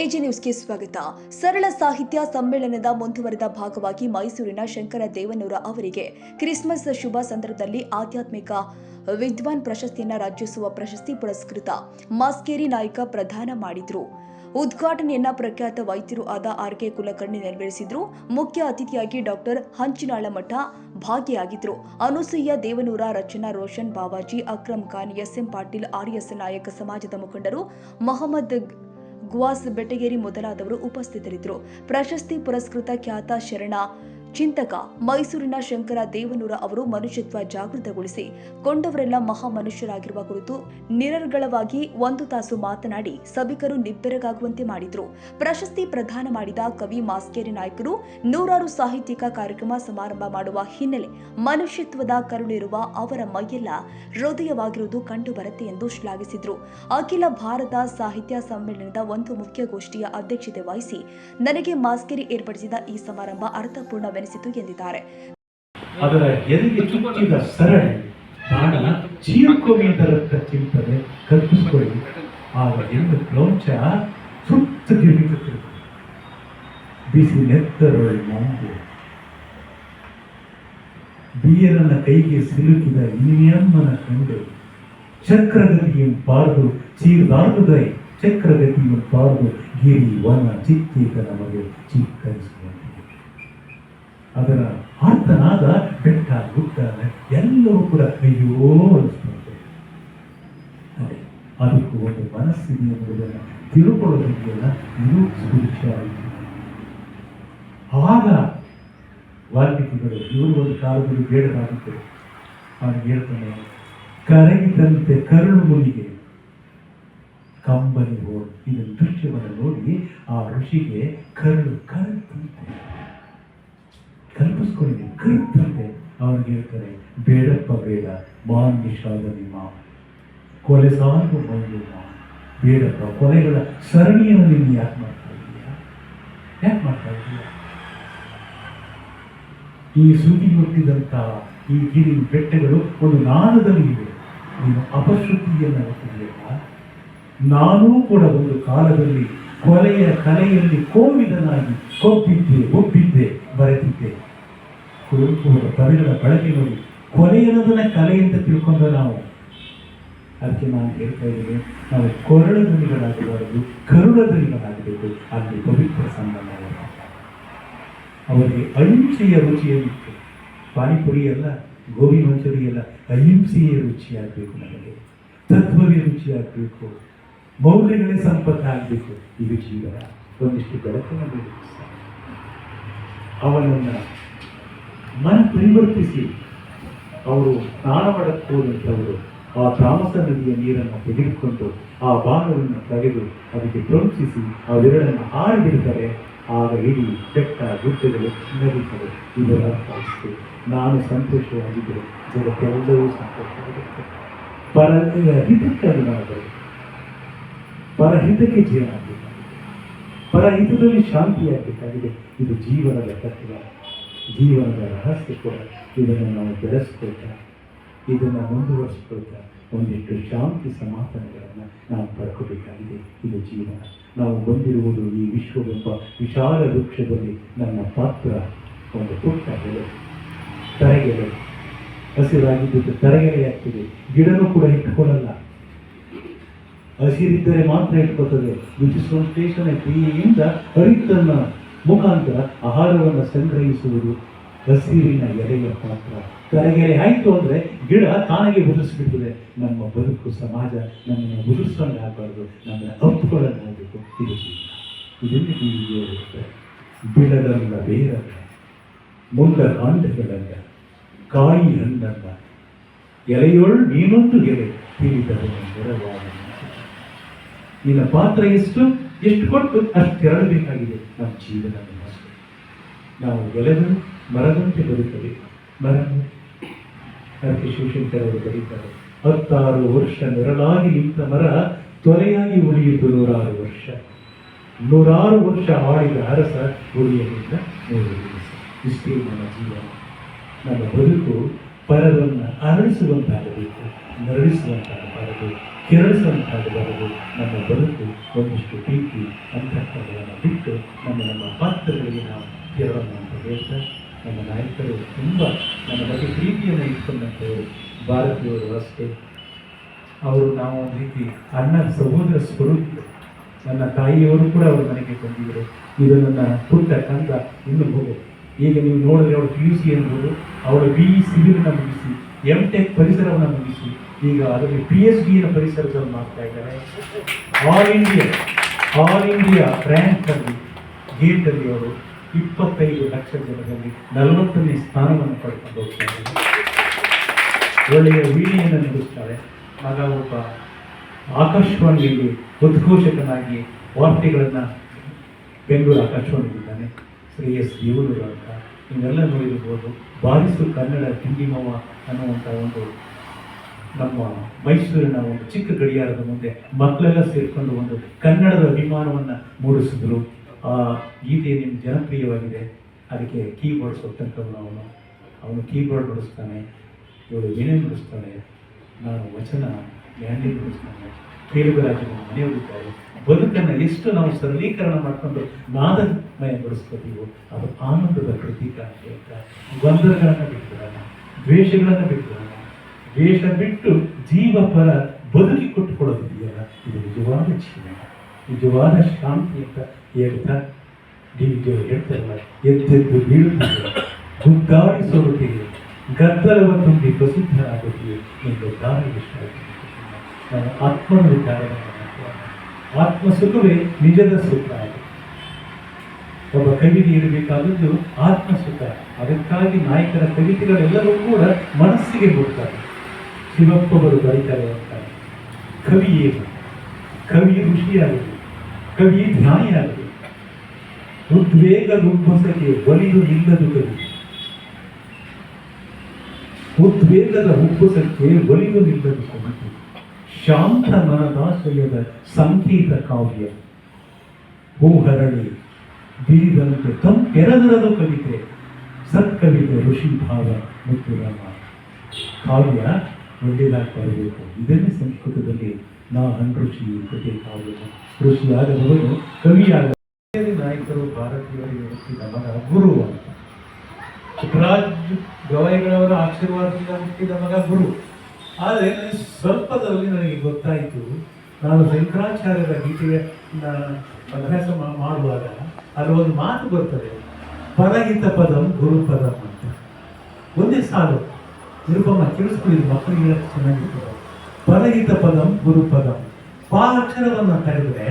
AG ನ್ಯೂಸ್ಗೆ ಸ್ವಾಗತ. ಸರಳ ಸಾಹಿತ್ಯ ಸಮ್ಮೇಳನದ ಮುಂದುವರೆದ ಭಾಗವಾಗಿ ಮೈಸೂರಿನ ಶಂಕರ ದೇವನೂರ ಅವರಿಗೆ ಕ್ರಿಸ್ಮಸ್ ಶುಭ ಸಂದರ್ಭದಲ್ಲಿ ಆಧ್ಯಾತ್ಮಿಕ ವಿದ್ವಾನ್ ಪ್ರಶಸ್ತಿಯನ್ನು ರಾಜ್ಯೋತ್ಸವ ಪ್ರಶಸ್ತಿ ಪುರಸ್ಕೃತ ಮಾಸ್ಕೇರಿ ನಾಯ್ಕ ಪ್ರದಾನ ಮಾಡಿದ್ರು. ಉದ್ಘಾಟನೆಯನ್ನ ಪ್ರಖ್ಯಾತ ವೈದ್ಯರು ಆದ ಆರ್.ಕೆ. ಕುಲಕರ್ಣಿ ನೆರವೇರಿಸಿದ್ರು. ಮುಖ್ಯ ಅತಿಥಿಯಾಗಿ ಡಾಕ್ಟರ್ ಹಂಚಿನಾಳಮಠ ಭಾಗಿಯಾಗಿದ್ರು. ಅನುಸೂಯ ದೇವನೂರ, ರಚನಾ ರೋಷನ್, ಬಾವಾಜಿ, ಅಕ್ರಮ್ ಖಾನ್, ಎಸ್.ಎಂ. ಪಾಟೀಲ್, ಆರ್.ಎಸ್. ನಾಯಕ ಸಮಾಜದ ಮುಖಂಡರು, ಮೊಹಮ್ಮದ್ ಗ್ವಾಸ್ ಬೆಟಗೇರಿ ಮೊದಲಾದವರು ಉಪಸ್ಥಿತರಿದ್ದರು. ಪ್ರಶಸ್ತಿ ಪುರಸ್ಕೃತ ಖ್ಯಾತ ಶರಣ ಚಿಂತಕ ಮೈಸೂರಿನ ಶಂಕರ ದೇವನೂರ ಅವರು ಮನುಷ್ಯತ್ವ ಜಾಗೃತಗೊಳಿಸಿ ಕೊಂಡವರೆಲ್ಲ ಮಹಾ ಮನುಷ್ಯರಾಗಿರುವ ಕುರಿತು ನಿರರ್ಗಳವಾಗಿ 1 ತಾಸು ಮಾತನಾಡಿ ಸಭಿಕರು ನಿಬ್ಬೆರಗಾಗುವಂತೆ ಮಾಡಿದ್ರು. ಪ್ರಶಸ್ತಿ ಪ್ರದಾನ ಮಾಡಿದ ಕವಿ ಮಾಸ್ಕೇರಿ ನಾಯ್ಕರು ನೂರಾರು ಸಾಹಿತ್ಯಿಕ ಕಾರ್ಯಕ್ರಮ ಸಮಾರಂಭ ಮಾಡುವ ಹಿನ್ನೆಲೆ ಮನುಷ್ಯತ್ವದ ಕರುಳಿರುವ ಅವರ ಮೈಯೆಲ್ಲ ಹೃದಯವಾಗಿರುವುದು ಕಂಡು ಬರುತ್ತೆ ಎಂದು ಶ್ಲಾಘಿಸಿದ್ರು. ಅಖಿಲ ಭಾರತ ಸಾಹಿತ್ಯ ಸಮ್ಮೇಳನದ ಒಂದು ಮುಖ್ಯ ಗೋಷ್ಠಿಯ ಅಧ್ಯಕ್ಷತೆ ವಹಿಸಿ ನನಗೆ ಮಾಸ್ಕೇರಿ ಏರ್ಪಡಿಸಿದ ಈ ಸಮಾರಂಭ ಅರ್ಥಪೂರ್ಣವೆನಿಸಿತು ಎಂದಿದ್ದಾರೆ. ಅದರ ಎದೆಗೆ ಚುಚ್ಚಿದ ಸರಳಿ ಪ್ರಾಣ ಚೀರ್ಕೋವಿದರತ್ತ ಚಿಂತನೆ ಕಲ್ಪಿಸಿಕೊಳ್ಳಿ. ಆಗ ಎಂದು ಕ್ರೌಂಚ ಸುತ್ತಗಿರುತ್ತದೆ ಬಿಸಿ ನೆತ್ತರೊಳ್ ನಂಬು ಬೀರನ ಕೈಗೆ ಸಿಲುಕಿದ ಇನಿಯಮ್ಮನ ಕಂಡು ಚಕ್ರಗತಿಯು ಪಾರ್ದು ಚೀರ್ದಾರ್ದುಗೈ ಚಕ್ರಗತಿಯು ಪಾರ್ದು ಗಿರಿ ವನ ಚಿತ್ತೇಕ ನಮಗೆ ಚಿಕ್ಕರಿಸುವಂತೆ ಅದರ ಆರ್ತನಾದ ಬೆಟ್ಟ ಗುಡ್ಡ ಎಲ್ಲವೂ ಕೂಡ ಅಯ್ಯೋ ಅನಿಸ್ತದೆ. ಅದೇ ಅದಕ್ಕೂ ಒಂದು ಮನಸ್ಸಿದೆ ಎಂಬುದನ್ನು ತಿಳ್ಕೊಳ್ಳೋದಕ್ಕೆಲ್ಲ ಇದು ಸುಭಿಕ್ಷ ಆಯಿತು. ಆಗ ವಾಲ್ಮೀಕಿಗಳು ಇವರು ಒಂದು ಕಾಲದಲ್ಲಿ ಬೇಡರಾಗಿದ್ದರು. ಅವನಿಗೆ ಹೇಳ್ತಾನೆ, ಕರಗಿದಂತೆ ಕರುಳು ಮುನಿಗೆ ಕಂಬನಿ ಹೋಗಿ ಇದನ್ನು ದೃಶ್ಯವನ್ನು ನೋಡಿ ಆ ಋಷಿಗೆ ಕರುಳು ಕರಗುತ್ತಂತೆ, ಕಲ್ಪಿಸ್ಕೊಳ್ಳಿ ಕರುತ್ತಂತೆ. ಅವನಿಗೆ ಹೇಳ್ತಾರೆ, ಬೇಡಪ್ಪ ಬೇಡ ಮಾನ್ ನಿಷಾದ ನಿಮ್ಮ ಕೊಲೆ ಸಾಲು ಬಂದು ಬೇಡಪ್ಪ, ಕೊಲೆಗಳ ಸರಣಿಯನ್ನು ನೀನು ಯಾಕೆ ಮಾಡ್ತಾ ಇದೀಯಾ, ಯಾಕೆ ಮಾಡ್ತಾ ಇದೀಯ? ಈ ಶ್ರುತಿ ಹುಟ್ಟಿದಂತಹ ಈ ಗಿರಿ ಬೆಟ್ಟಗಳು ಒಂದು ನಾದದಲ್ಲಿ ಇವೆ. ನೀನು ಅಪಶ್ರುತಿಯನ್ನು ಹುಟ್ಟಿದೆಯಲ್ಲ. ನಾನೂ ಕೂಡ ಒಂದು ಕಾಲದಲ್ಲಿ ಕೊಲೆಯ ಕಲೆಯಲ್ಲಿ ಕೋವಿದನಾಗಿ ಒಪ್ಪಿದ್ದೆ ಬರೆದಿದ್ದೆ. ಕುರುಕುವ ಪದಗಳ ಬಳಕೆ ನೋಡಿ ಕೊಲೆ ಅನ್ನೋದನ್ನ ಕಲೆ ಅಂತ ತಿಳ್ಕೊಂಡ ನಾವು. ಅದಕ್ಕೆ ನಾನು ಹೇಳ್ತಾ ಇದ್ದೀನಿ, ನಾವು ಕೊರಳ ಧ್ವನಿಗಳಾಗಬಾರದು, ಕರುಳ ಧ್ವನಿಗಳಾಗಬೇಕು. ಅಲ್ಲಿ ಪವಿತ್ರ ಸಂಬಂಧ ಅವರಿಗೆ ಅಹಿಂಸೆಯ ರುಚಿಯಲ್ಲಿತ್ತು. ಪಾನಿಪುರಿ ಅಲ್ಲ, ಗೋಬಿ ಮಂಚೂರಿ ಅಲ್ಲ, ಅಹಿಂಸೆಯ ರುಚಿಯಾಗಬೇಕು. ನಮಗೆ ತತ್ವವೇ ರುಚಿಯಾಗಬೇಕು, ಮೌಲ್ಯಗಳೇ ಸಂಪತ್ತಾಗಬೇಕು. ಇದು ಜೀವನ. ಒಂದಿಷ್ಟು ಬೆಳಕನ್ನು ಬೇಕು. ಅವನನ್ನು ಮನ ಪರಿವರ್ತಿಸಿ ಅವರು ಸ್ನಾನ ಮಾಡಕ್ಕೆ ಹೋದಂಥವರು ಆ ತಾಮಸ ನದಿಯ ನೀರನ್ನು ತೆಗೆದುಕೊಂಡು ಆ ಭಾಗವನ್ನು ತೆಗೆದು ಅದಕ್ಕೆ ಪ್ರೋತ್ಸಿಸಿ ಅವೆರಡನ್ನು ಹಾರಿಬಿಡ್ತಾರೆ. ಆಗ ಇಡೀ ಬೆಟ್ಟ ಗುಡ್ಡಗಳು ನಡೀತವೆ. ಇದರ ಅರ್ಥ ನಾನು ಸಂತೋಷವಾಗಿದ್ದರೆ ಜಗತ್ತೆಲ್ಲವೂ ಸಂತೋಷವಾಗಿರುತ್ತೆ. ಪರಹಿತಕ್ಕೆ ಅನುದಾನಗಳು, ಪರಹಿತಕ್ಕೆ ಜೀವನ ಆಗಬೇಕಾಗಿದೆ, ಪರಹಿತದಲ್ಲಿ ಶಾಂತಿಯಾಗಬೇಕಾಗಿದೆ. ಇದು ಜೀವನದ ತತ್ವ, ಜೀವನದ ರಹಸ್ಯ ಕೂಡ. ಇದನ್ನು ನಾವು ಬೆಳೆಸ್ಕೊಳ್ತಾ, ಇದನ್ನು ಮುಂದುವರಿಸ್ಕೊಳ್ತಾ ಒಂದಿಷ್ಟು ಶಾಂತಿ ಸಮಾಧಾನಗಳನ್ನು ನಾವು ಪಡ್ಕೋಬೇಕಾಗಿದೆ. ಇದು ಜೀವನ. ನಾವು ಬಂದಿರುವುದು ಈ ವಿಶ್ವವೆಂಬ ವಿಶಾಲ ವೃಕ್ಷದಲ್ಲಿ ನನ್ನ ಪಾತ್ರ ಒಂದು ಪುಟ್ಟ ಎಲೆ, ತರಗೆಲೆ. ಹಸಿರಾಗಿದ್ದು ತರಗೆಲೆಯಾಗ್ತದೆ. ಗಿಡನೂ ಕೂಡ ಇಟ್ಕೊಳ್ಳಲ್ಲ, ಹಸಿರಿದ್ದರೆ ಮಾತ್ರ ಇಟ್ಕೋತದೆ. ವಿಶ್ಲೇಷಣೆ ಕ್ರಿಯೆಯಿಂದ ಹರಿತನ ಮುಖಾಂತರ ಆಹಾರವನ್ನು ಸಂಗ್ರಹಿಸುವುದು ಹಸಿರಿನ ಎಲೆಯ ಪಾತ್ರ. ತರಗೆರೆ ಆಯಿತು ಅಂದರೆ ಗಿಡ ತಾನಾಗೆ ಉದುರಿಸ್ಬಿಡ್ತದೆ. ನಮ್ಮ ಬದುಕು, ಸಮಾಜ ನಮ್ಮನ್ನು ಉದುರಿಸ್ಕೊಂಡು ಆಗಬಾರ್ದು, ನಮ್ಮನ್ನು ಅಪ್ಪುಗಳನ್ನಾಗಬೇಕು. ಇದು ಜೀವನ. ಇದನ್ನು ಹೀಗೆ ಇರುತ್ತೆ. ಬಿಡದಲ್ಲ ಬೇರಲ್ಲ, ಮುಂದ ಕಾಂಡಗಳಲ್ಲ, ಕಾಯಿ ಹಣ್ಣಲ್ಲ, ಎಲೆಯೊಳು ನೀನೊಂದು ಎಲೆ ತಿಳಿದರೆ ನೆರವಾದ. ನಿನ್ನ ಪಾತ್ರ ಎಷ್ಟು ಕೊಟ್ಟು ಅಷ್ಟು ತೆರಳಬೇಕಾಗಿದೆ ನಮ್ಮ ಜೀವನ. ನಾವು ಎಲೆಗಳು ಮರದಂತೆ ಬದುಕಬೇಕು. ಮರ ಅದಕ್ಕೆ ಶಿವಶಂಕರ್ ಅವರು ಬರೀತಾರೆ, 16 ವರ್ಷ ನೆರಳಾಗಿ ನಿಂತ ಮರ ತೊಲೆಯಾಗಿ ಉಳಿಯಿತು 100 ವರ್ಷ. 100 ವರ್ಷ ಆಡಿದ ಅರಸ ಉಳಿಯಲಿಲ್ಲ 100 ದಿವಸ. ಇಷ್ಟೇ ನಮ್ಮ ಜೀವನ. ನಮ್ಮ ಬದುಕು ಪರವನ್ನು ಅರಳಿಸುವಂತಾಗಬೇಕು, ನರಳಿಸುವಂತಾಗಬಾರದು. ಕೆರಳಿಸುವಂತಾಗಬಾರದು. ನಮ್ಮ ಬದುಕು ಒಂದಿಷ್ಟು ಪ್ರೀತಿ ಅಂತಃಕರಣಗಳನ್ನು ಬಿಟ್ಟು ನಮ್ಮ ಪಾತ್ರಗಳಿಗೆ ನಾವು ಕೆರಳೋಣ ಅಂತ ಹೇಳ್ತಾ, ನಮ್ಮ ನಾಯಕರು ತುಂಬ ನನ್ನ ಬಗ್ಗೆ ಪ್ರೀತಿಯನ್ನು ಇಟ್ಕೊಂಡಂಥವರು ಭಾರತೀಯರು ಅಷ್ಟೇ. ಅವರು ನಾವು ಒಂದು ರೀತಿ ಅಣ್ಣ ಸಹೋದರ ಸ್ವರೂಪ. ನನ್ನ ತಾಯಿಯವರು ಕೂಡ ಅವ್ರ ಮನೆಗೆ ಬಂದಿದ್ದರು. ಇದು ನನ್ನ ಪುಟ್ಟ ಕಂದ ಇನ್ನು ಮಗು. ಈಗ ನೀವು ನೋಡಿದ್ರೆ ಅವಳು PUC ಅನ್ಬೋದು, ಅವಳು BE ಸಿವಿಲ್ನ ಮುಗಿಸಿ MTech ಪರಿಸರವನ್ನು ಮುಗಿಸಿ ಈಗ ಅದರಲ್ಲಿ PhD ಪರಿಸರದಲ್ಲಿ ಮಾಡ್ತಾ ಇದ್ದಾರೆ. ಆಲ್ ಇಂಡಿಯಾ ರ್ಯಾಂಕಲ್ಲಿ ಗೇಟಲ್ಲಿ ಅವರು 25 ಲಕ್ಷ ಜನರಲ್ಲಿ 40ನೇ ಸ್ಥಾನವನ್ನು ಪಡ್ಕೊಂಡು ಹೋಗ್ತಾರೆ. ಒಳ್ಳೆಯ ವೀಣೆಯನ್ನು ನುಡಿಸ್ತಾರೆ. ಮಗ ಒಬ್ಬ ಆಕಾಶವಾಣಿಯಲ್ಲಿ ಉದ್ಘೋಷಕನಾಗಿ ವಾರ್ತೆಗಳನ್ನು ಬೆಂಗಳೂರು ಆಕಾಶವಾಣಿಗಿದ್ದಾನೆ, ಶ್ರೇಯಸ್ ದೇವನೂರು ಅಂತ. ನೀವೆಲ್ಲ ನೋಡಿರ್ಬೋದು. ಬಾರಿಸು ಕನ್ನಡ ತಿಂಡಿಮವ ಅನ್ನುವಂಥ ಒಂದು ನಮ್ಮ ಮೈಸೂರಿನ ಒಂದು ಚಿಕ್ಕ ಗಡಿಯಾರದ ಮುಂದೆ ಮಕ್ಕಳೆಲ್ಲ ಸೇರಿಕೊಂಡು ಒಂದು ಕನ್ನಡದ ಅಭಿಮಾನವನ್ನು ಮೂಡಿಸಿದ್ರು. ಆ ಗೀತೆ ನಿಮ್ಮ ಜನಪ್ರಿಯವಾಗಿದೆ. ಅದಕ್ಕೆ ಕೀಬೋರ್ಡ್ ಕೊಟ್ಟಂಥವನು ಅವನು ಕೀಬೋರ್ಡ್ ನುಡಿಸ್ತಾನೆ, ಇವಳು ವೀಣೆ ನುಡಿಸ್ತಾಳೆ, ನಾನು ವಚನ ಜ್ಞಾನಿ ನುಡಿಸ್ತಾನೆ. ಕೇಳುಗರಾಜನ ಮನೆಯವರಿದ್ದಾರೆ. ಬದುಕನ್ನು ಎಷ್ಟು ನಾವು ಸರಳೀಕರಣ ಮಾಡಿಕೊಂಡು ನಾದಮಯಗೊಳಿಸ್ಕೋತೀವೋ ಅದು ಆನಂದದ ಪ್ರತೀಕ ಅಂತ ಹೇಳ್ತಾ, ಗೊಂದಲಗಳನ್ನು ಬಿಟ್ಟುಬಿಡೋಣ, ದ್ವೇಷಗಳನ್ನು ಬಿಟ್ಟುಬಿಡೋಣ. ದ್ವೇಷ ಬಿಟ್ಟು ಜೀವ ಪರ ಬದುಕಿ ಕೊಟ್ಟುಕೊಳ್ಳೋದಿದೆಯಲ್ಲ, ಇದು ನಿಜವಾದ ಜೀವನ, ನಿಜವಾದ ಶಾಂತಿ ಅಂತ ಹೇಳ್ತಾ DVG ಹೇಳ್ತಾರಲ್ಲ, ಎದ್ದೆದ್ದು ಬೀಳುತ್ತಿದೆ, ಗುದ್ದಾಡಿ ಸೋರುತ್ತಿದೆ, ಗದ್ದಲವ ತುಂಬಿ ಪ್ರಸಿದ್ಧರಾಗುತ್ತೀವಿ ಎಂದು ದಾರಿ ಇಷ್ಟ. ನಾನು ಆತ್ಮನ ವಿಚಾರವನ್ನು ಆತ್ಮ ಸುಖವೇ ನಿಜದ ಸುಖ. ಒಬ್ಬ ಕವಿಗೆ ಇರಬೇಕಾದದ್ದು ಆತ್ಮಸುಖ. ಅದಕ್ಕಾಗಿ ನಾಯಕರ ಕವಿತೆಗಳೆಲ್ಲರೂ ಕೂಡ ಮನಸ್ಸಿಗೆ ಬಿಡ್ತಾರೆ. ಶಿವಪ್ಪವರು ಬರೀತಾರೆ ಅಂತಾರೆ, ಕವಿ ಏನು? ಕವಿ ಋಷಿಯಾಗಲಿ, ಕವಿ ಧ್ಯಾನಿಯಾಗಲಿ, ಉದ್ವೇಗದ ಉಬ್ಬಸಕ್ಕೆ ಒಲಿದು ನಿಲ್ಲದು ಕವಿ. ಉದ್ವೇಗದ ಉಬ್ಬಸಕ್ಕೆ ಒಲಿದು ನಿಲ್ಲದು ಕವಿತೆ. ಶಾಂತ ಮನದಾಶಯದ ಸಂಗೀತ ಕಾವ್ಯ. ಹೂಹರಳಿ ಬೀರಿದಂತೆ ತಂಪೆರೆದರದು ಕವಿತೆ. ಸತ್ಕವಿತೆ ಋಷಿ ಭಾವ ಮುತ್ತುರಾಮ. ಕಾವ್ಯ ಒಳ್ಳೆಯದಾಗಿ ಬರಬೇಕು. ಇದನ್ನೇ ಸಂಸ್ಕೃತದಲ್ಲಿ ನಾ ಅನ್ಋಷಿ ಕೃತಿ ಕಾವ್ಯ. ಋಷಿಯಾಗದವರು ಕವಿಯಾಗ. ನಾಯಕರು ಭಾರತೀಯರಿಗೆ ಹುಟ್ಟಿದ ಮಗ ಗುರು ಅಂತ. ರಾಜ್ ಗವಾಯಿಗಳವರ ಆಶೀರ್ವಾದದಿಂದ ಹುಟ್ಟಿದ ಮಗ ಗುರು. ಆದರೆ ಸ್ವಲ್ಪದಲ್ಲಿ ನನಗೆ ಗೊತ್ತಾಯಿತು, ನಾನು ಶಂಕರಾಚಾರ್ಯರ ಗೀತೆಯ ಅಭ್ಯಾಸ ಮಾಡುವಾಗ ಅಲ್ಲಿ ಒಂದು ಮಾತು ಬರ್ತದೆ, ಪರಹಿತ ಪದಂ ಗುರುಪದಂ ಅಂತ. ಒಂದೇ ಸಾಲು ನಿರುಪಮ ಕೇಳಿಸ್ಕೊಳ್ಳಿ, ಮಕ್ಕಳಿಗೆ ಚೆನ್ನಾಗಿರ್ತದೆ. ಪರಹಿತ ಪದಂ ಗುರುಪದಂ. ಅಕ್ಷರವನ್ನು ಕರೆದರೆ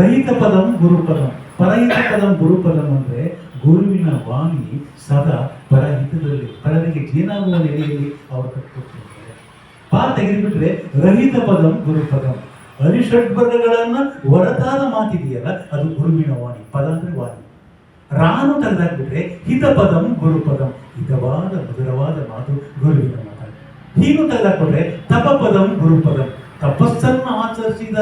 ರಹಿತ ಪದಂ ಗುರುಪದಂ. ಪರಹಿತ ಪದಂ ಗುರುಪದಂ ಅಂದರೆ ಗುರುವಿನ ವಾಣಿ ಸದಾ ಪರಹಿತದಲ್ಲಿ, ಪರರಿಗೆ ಜೇನಾಗುವ ನೆಲೆಯಲ್ಲಿ ಅವರು ಕಟ್ಟಿಕೊಡ್ತಾರೆ. ತೆಗೆದುಬಿಟ್ರೆ ರಹಿತ ಪದಂ ಗುರುಪದಂ. ಅರಿಷಡ್ವರ್ಗಗಳನ್ನು ಹೊರತಾದ ಮಾತಿದೆಯಲ್ಲ, ಅದು ಗುರುವಿನ ವಾಣಿ. ಪದ ಅಂದ್ರೆ ವಾಣಿ. ರಾನು ತೆಗೆದಾಕ್ಬಿಟ್ರೆ ಹಿತ ಪದಂ ಗುರುಪದಂ. ಹಿತವಾದ ಮಧುರವಾದ ಮಾತು ಗುರುವಿನ ಮಾತು. ಹೀನು ತೆಗೆದಾಕ್ಬಿಟ್ರೆ ತಪ ಪದಂ ಗುರುಪದಂ. ತಪಸ್ಸನ್ನು ಆಚರಿಸಿದ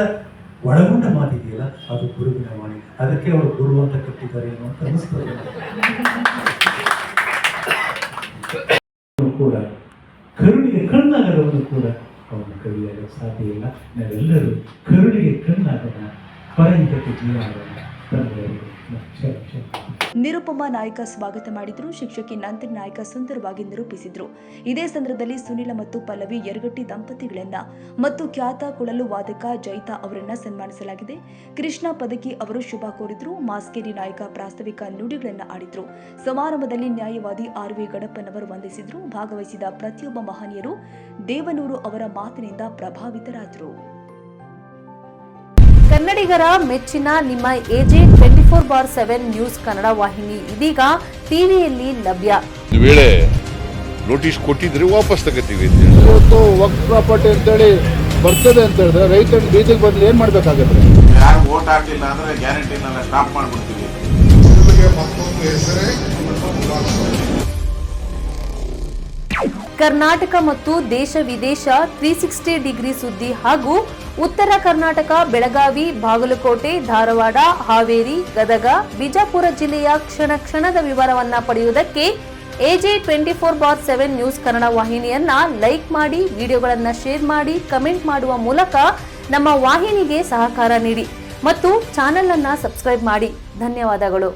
ಒಳಗೊಂಡ ಮಾತಿದೆಯಲ್ಲ, ಅದು ಗುರುವಿನ ವಾಣಿ. ಅದಕ್ಕೆ ಅವರು ಗುರು ಅಂತ ಕಟ್ಟಿದ್ದಾರೆ ಅಂತ ಅನಿಸ್ತದೆ. ಕೂಡ ಕರುಣಿಗೆ ಕಣ್ಣಾಗದವನು ಕೂಡ ಅವನು ಕವಿಯಾಗಲು ಸಾಧ್ಯ ಇಲ್ಲ. ನಾವೆಲ್ಲರೂ ಕರುಣಿಗೆ ಕಣ್ಣಾಗೋಣ, ಪರಹಿತಕ್ಕೆ ಜೀವ ಆಗೋಣ. ನಿರುಪಮ ನಾಯಕ ಸ್ವಾಗತ ಮಾಡಿದ್ರು. ಶಿಕ್ಷಕಿ ನಂದಿನಿ ನಾಯಕ ಸುಂದರವಾಗಿ ನಿರೂಪಿಸಿದ್ರು. ಇದೇ ಸಂದರ್ಭದಲ್ಲಿ ಸುನಿಲ ಮತ್ತು ಪಲ್ಲವಿ ಯರಗಟ್ಟಿ ದಂಪತಿಗಳನ್ನ ಮತ್ತು ಖ್ಯಾತ ಕುಳಲು ವಾದಕ ಜೈತಾ ಅವರನ್ನ ಸನ್ಮಾನಿಸಲಾಗಿದೆ. ಕೃಷ್ಣ ಪದಕಿ ಅವರು ಶುಭ ಕೋರಿದ್ರು. ಮಾಸ್ಕೇರಿ ನಾಯಕ ಪ್ರಾಸ್ತಾವಿಕ ನುಡಿಗಳನ್ನ ಆಡಿದ್ರು. ಸಮಾರಂಭದಲ್ಲಿ ನ್ಯಾಯವಾದಿ RV ಗಡಪ್ಪನವರು ವಂದಿಸಿದ್ರು. ಭಾಗವಹಿಸಿದ ಪ್ರತಿಯೊಬ್ಬ ಮಹನೀಯರು ದೇವನೂರು ಅವರ ಮಾತಿನಿಂದ ಪ್ರಭಾವಿತರಾದರು. ಕನ್ನಡಿಗರ ಮೆಚ್ಚಿನ ನಿಮ್ಮ AJ 24/7 ನ್ಯೂಸ್ ಕನ್ನಡ ವಾಹಿನಿ ಇದೀಗ ಟಿವಿಯಲ್ಲಿ ಲಭ್ಯ. ಒಂದು ವೇಳೆ ನೋಟಿಸ್ ಕೊಟ್ಟಿದ್ರೆ ವಾಪಸ್ ತಗೋತೀವಿ. ಇವತ್ತು ವಕ್ಫ್ ಪ್ರಾಪರ್ಟಿ ಅಂತೇಳಿ ಬರ್ತದೆ ಅಂತ ಹೇಳಿದ್ರೆ ರೈತರು ಬೀದಿಗೆ ಬದಲು ಏನ್ ಮಾಡ್ಬೇಕಾಗತ್ತೆ? ಯಾರು ವೋಟ್ ಹಾಕಲಿಲ್ಲ ಅಂದ್ರೆ ಗ್ಯಾರಂಟಿನೆಲ್ಲ ಸ್ಟಾಪ್ ಮಾಡ್ಬಿಡ್ತೀವಿ. ಕರ್ನಾಟಕ ಮತ್ತು ದೇಶ ವಿದೇಶ 360 ಡಿಗ್ರಿ ಸುದ್ದಿ ಹಾಗೂ ಉತ್ತರ ಕರ್ನಾಟಕ, ಬೆಳಗಾವಿ, ಬಾಗಲಕೋಟೆ, ಧಾರವಾಡ, ಹಾವೇರಿ, ಗದಗ, ಬಿಜಾಪುರ ಜಿಲ್ಲೆಯ ಕ್ಷಣ ಕ್ಷಣದ ವಿವರವನ್ನ ಪಡೆಯುವುದಕ್ಕೆ AJ24/7 ನ್ಯೂಸ್ ಕನ್ನಡ ವಾಹಿನಿಯನ್ನ ಲೈಕ್ ಮಾಡಿ, ವಿಡಿಯೋಗಳನ್ನು ಶೇರ್ ಮಾಡಿ, ಕಮೆಂಟ್ ಮಾಡುವ ಮೂಲಕ ನಮ್ಮ ವಾಹಿನಿಗೆ ಸಹಕಾರ ನೀಡಿ ಮತ್ತು ಚಾನೆಲ್ ಅನ್ನು ಸಬ್ಸ್ಕ್ರೈಬ್ ಮಾಡಿ. ಧನ್ಯವಾದಗಳು.